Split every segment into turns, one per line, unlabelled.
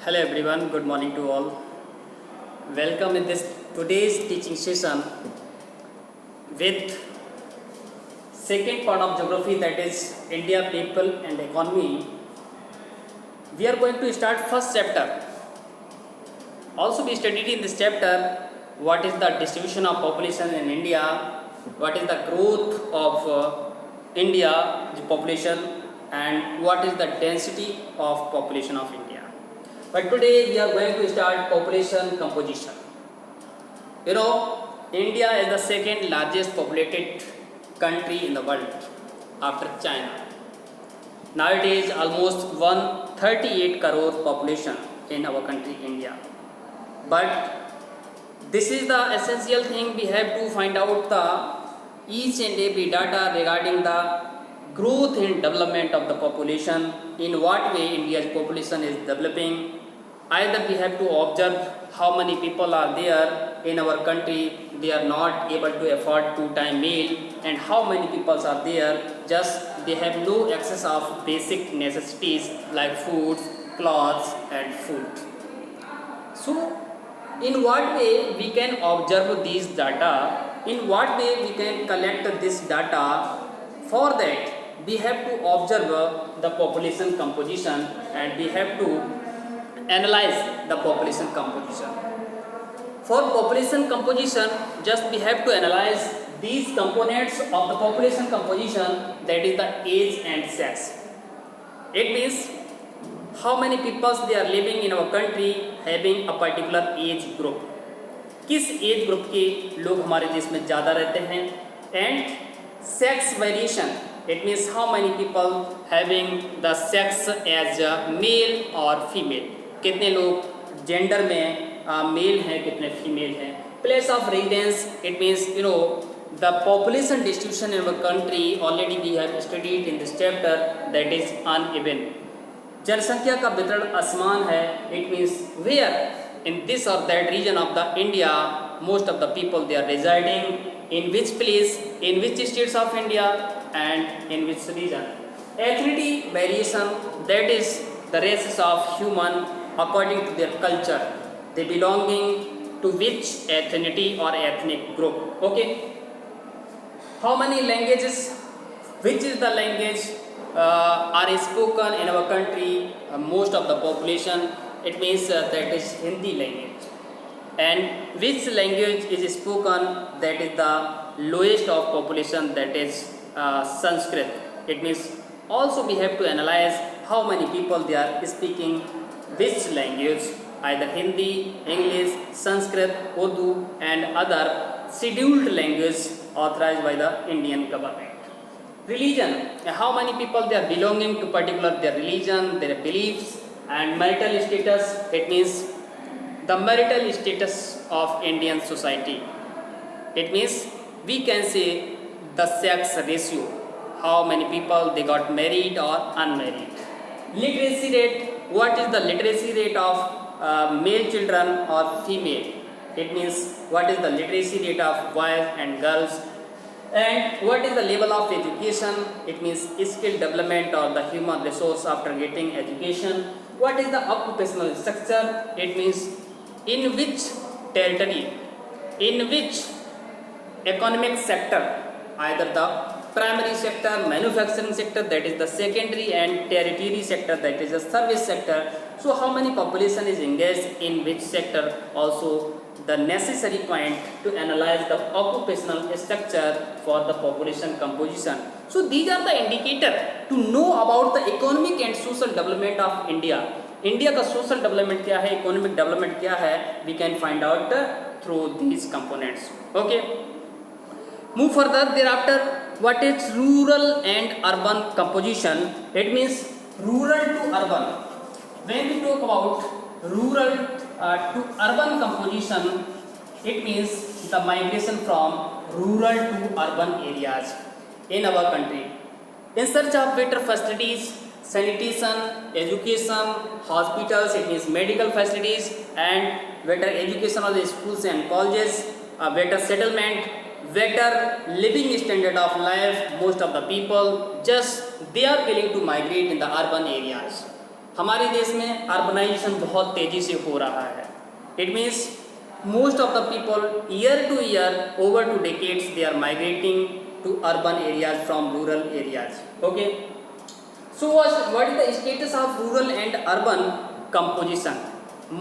Hello everyone, good morning to all. Welcome in this today's teaching session with second part of geography, that is India, people and economy. We are going to start first chapter. Also we studied in this chapter what is the distribution of population in India, what is the growth of India, the population, and what is the density of population of India. But today we are going to start population composition. You know, India is the second largest populated country in the world after China. Nowadays almost 138 crore population in our country India. But this is the essential thing, we have to find out the each and every data regarding the growth and development of the population, in what way India's population is developing. Either we have to observe how many people are there in our country, they are not able to afford 2-time meal, and how many people are there just they have no access of basic necessities like foods, clothes and food. So in what way we can observe these data, in what way we can collect this data? For that we have to observe the population composition and we have to analyze the population composition. For population composition, just we have to analyze these components of the population composition, that is the age and sex. It means how many people they are living in our country having a particular age group. किस age group के लोग हमारे देश में ज़्यादा रहते हैं, and sex variation, it means how many people having the sex as male और फीमेल, कितने लोग जेंडर में मेल हैं कितने फीमेल हैं. Place of residence, it means you know the population distribution in our country already we have studied in this chapter, that is uneven. जनसंख्या का वितरण असमान है, it means where in this or that region of the India most of the people they are residing, in which place, in which states of India and in which region. Ethnicity variation, that is the races of human according to their culture, they belonging to which ethnicity or ethnic group. Okay, how many languages, which is the language are spoken in our country, most of the population, it means that is Hindi language. And which language is spoken, that is the lowest of population, that is Sanskrit. It means also we have to analyze how many people they are speaking which language, either Hindi, English, Sanskrit, Urdu and other scheduled language authorized by the Indian government. Religion, how many people they are belonging to particular their religion, their beliefs. And marital status, it means the marital status of Indian society. It means we can say the sex ratio, how many people they got married or unmarried. Literacy rate, what is the literacy rate of male children or female? It means what is the literacy rate of boys and girls. And what is the level of education? It means skill development or the human resource after getting education. What is the occupational structure? It means in which territory, in which economic sector, either the primary sector, manufacturing sector, that is the secondary, and tertiary sector, that is the service sector. So how many population is engaged in which sector, also the necessary point to analyze the occupational structure for the population composition. So these are the indicator to know about the economic and social development of India. India का social development क्या है, economic development क्या है, we can find out through these components. Okay. Move further. Thereafter, what is rural and urban composition? It means rural to urban. When we talk about rural to urban composition, it means the migration from rural to urban areas in our country in search of better facilities, sanitation, education, hospitals, it means medical facilities, and better education of the schools and colleges, better settlement, better living standard of life. Most of the people just they are willing to migrate in the urban areas. हमारे देश में urbanisation बहुत तेजी से हो रहा है. It means most of the people year to year over 2 decades they are migrating to urban areas from rural areas. Okay, so what is the status of rural and urban composition?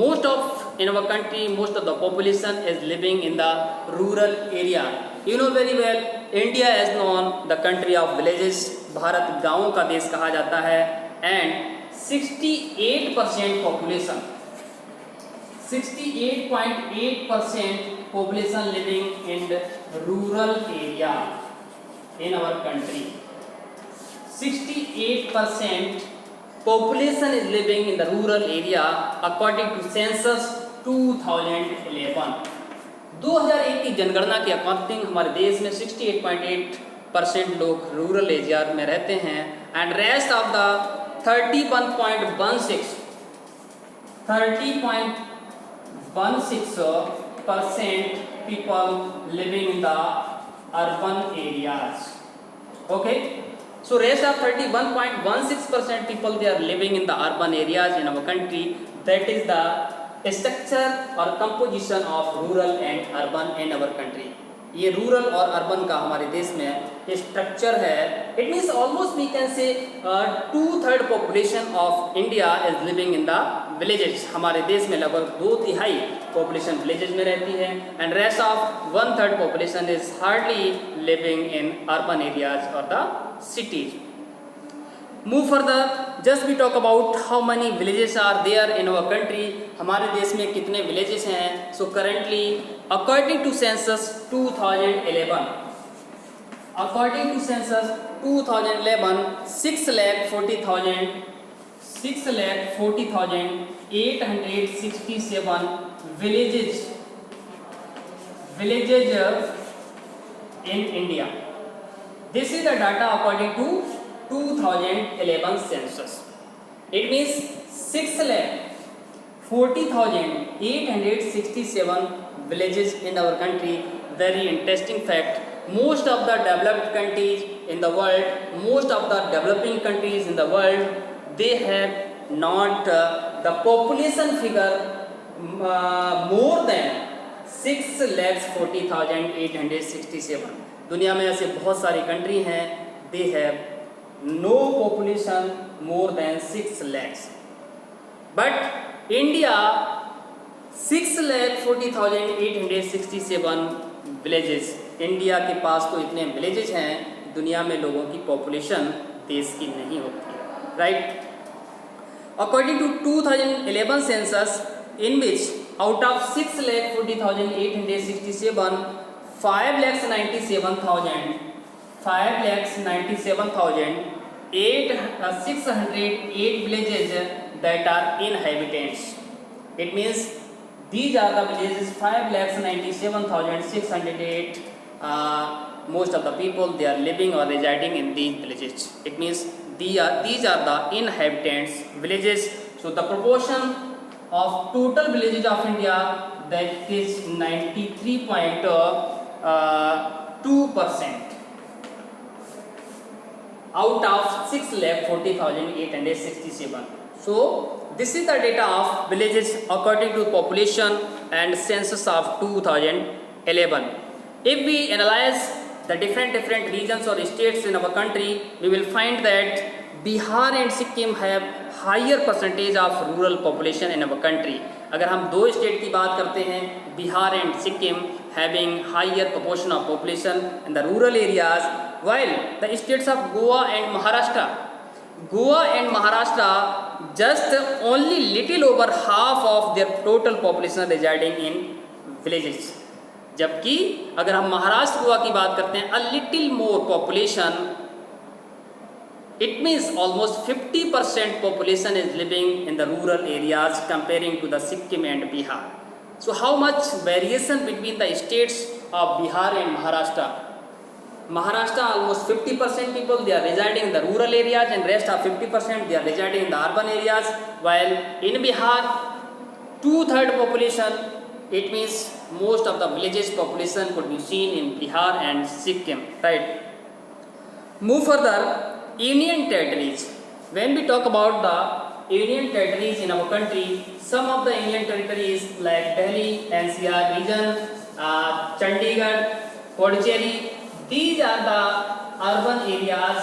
Most of in our country, most of the population is living in the rural area. You know very well, India is known the country of villages. Bharat गांवों का देश कहा जाता है. And 68% population, 68.8% population living in the rural area in our country. 68% population is living in the rural area according to census 2011. 2001 की जनगणना के according हमारे देश में 68.8% लोग रूरल एरिया में रहते हैं. And rest of the 30.16% people living in the urban areas. Okay, so rest of 31.16% people they are living in the urban areas in our country. That is the structure or composition of rural and urban in our country. ये rural और urban का हमारे देश में structure है. It means almost we can say 2/3 population of India is living in the villages. हमारे देश में लगभग 2/3 पॉपुलेशन विलेजेस में रहती है. And rest of 1/3 population is hardly living in urban areas और the cities. Move further, just we talk about how many villages are there in our country. हमारे देश में कितने villages हैं? So currently, according to census 2011, 6,40,867 villages in India. This is the data according to 2011 census. It means 6,40,867 villages in our country. Very interesting fact. Most of the developed countries in the world, most of the developing countries in the world, they have not the population figure more than 6,40,867. दुनिया में ऐसे बहुत सारी country हैं, they have no population more than 6 lakhs. But India 6,40,867 villages. India के पास तो इतने villages हैं, दुनिया में लोगों की पॉपुलेशन देश की नहीं होती है. Right. According to 2011 census, in which out of 6,40,867, 5,97,608 villages that are inhabitants. It means these are the villages 5,97,608. Most of the people they are living or residing in these villages. It means these are the inhabitants villages. So the proportion of total villages of India, that is 93.2%. out of 6,40,867. So this is the data of villages according to population and census of 2011. If we analyze the different regions or states in our country, we will find that Bihar and Sikkim have higher percentage of rural population in our country. अगर हम दो state की बात करते हैं, Bihar and Sikkim having higher proportion of population in the rural areas, while the states of Goa and Maharashtra just only little over half of their total population residing in villages. जबकि अगर हम महाराष्ट्र गोवा की बात करते हैं, a little more population, it means almost 50% population is living in the rural areas comparing to the Sikkim and Bihar. So how much variation between the states of Bihar and Maharashtra? Maharashtra almost 50% people they are residing in the rural areas and rest of 50% they are residing in the urban areas, while in Bihar 2/3 population, it means most of the villages population could be seen in Bihar and Sikkim. Right. Move further, Union territories. When we talk about the union territories in our country. Some of the union territories like Delhi, NCR region, Chandigarh, Puducherry, these are the urban areas.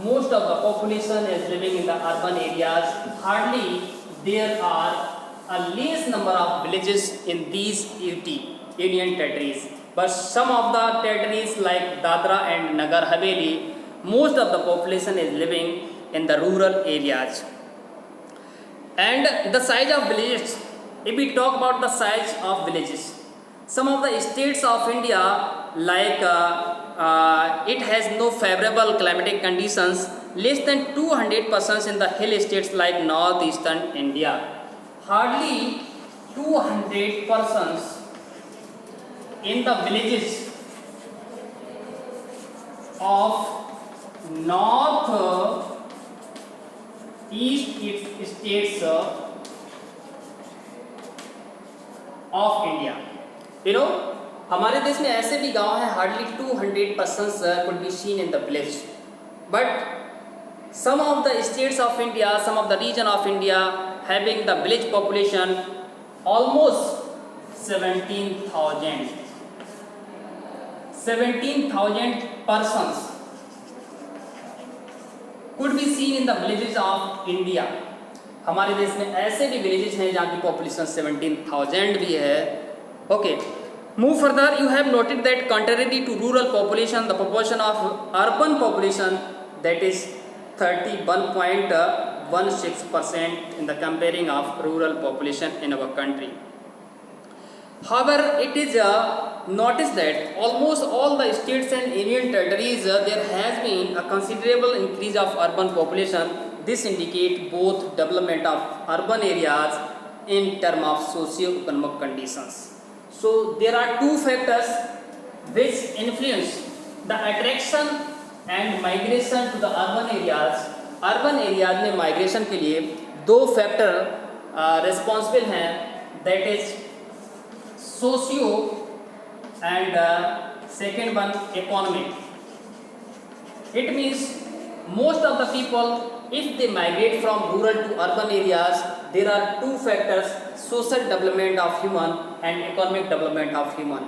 Most of the population is living in the urban areas. Hardly there are a less number of villages in these union territories. But some of the territories like Dadra and Nagar Haveli, most of the population is living in the rural areas. And the size of villages, if we talk about the size of villages, some of the states of India like it has no favorable climatic conditions, less than 200% in the hill states like northeastern India. Hardly 200% in the villages of north east states of India. You know, हमारे देश में ऐसे भी गांव हैं hardly 200% could be seen in the village. But some of the states of India, some of the region of India having the village population almost 17,000 persons could be seen in the villages of India. हमारे देश में ऐसे भी villages हैं जहाँ की population 17,000 भी है. Okay. Move further, you have noted that contrary to rural population, the proportion of urban population, that is 31.16% in the comparing of rural population in our country. However, it is noticed that almost all the states and union territories there has been a considerable increase of urban population. This indicates both development of urban areas in terms of socio-economic conditions. So there are two factors which influence the attraction and migration to the urban areas. Urban areas में migration के लिए दो factor responsible हैं, that is socio and second one economic. It means most of the people, if they migrate from rural to urban areas, there are two factors: social development of human and economic development of human.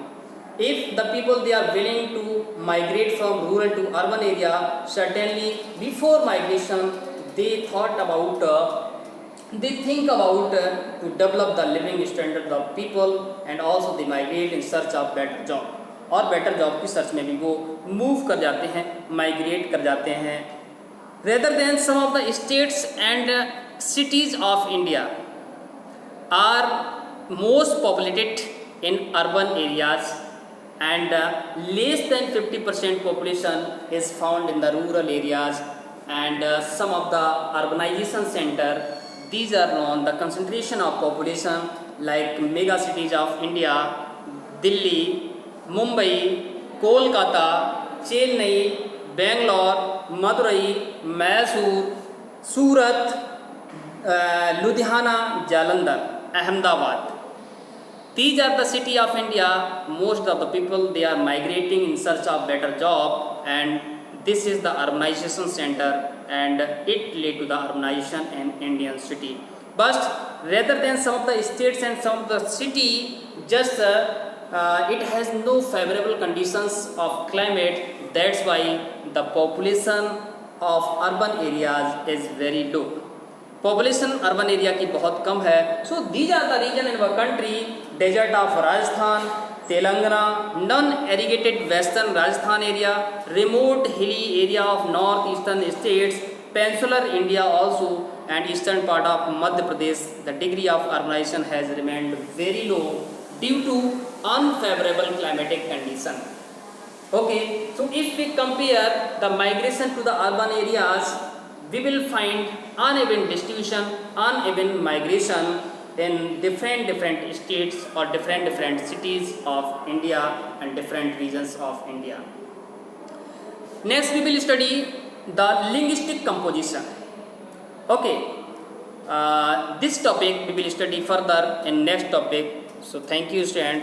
If the people they are willing to migrate from rural to urban area, certainly before migration they think about to develop the living standards of people, and also they migrate in search of better job, और better job की search में भी वो move कर जाते हैं, migrate कर जाते हैं. Rather than some of the states and cities of India are most populated in urban areas, and less than 50% population is found in the rural areas. And some of the urbanization center, these are known the concentration of population like mega cities of India: Delhi, Mumbai, Kolkata, Chennai, Bangalore, Madurai, Mysore, Surat, Ludhiana, Jalandhar, Ahmedabad. These are the city of India. Most of the people they are migrating in search of better job, and this is the urbanization center, and it led to the urbanization in Indian city. But rather than some of the states and some of the city, just it has no favorable conditions of climate. That's why the population of urban areas is very low. Population urban area की बहुत कम है. So these are the region in our country: desert of Rajasthan, Telangana, non-irrigated western Rajasthan area, remote hilly area of northeastern states, peninsular India also, and eastern part of Madhya Pradesh. The degree of urbanization has remained very low due to unfavorable climatic condition. Okay, so if we compare the migration to the urban areas, we will find uneven distribution, uneven migration in different states or different cities of India and different regions of India. Next we will study the linguistic composition. Okay, this topic we will study further in next topic. So thank you, students.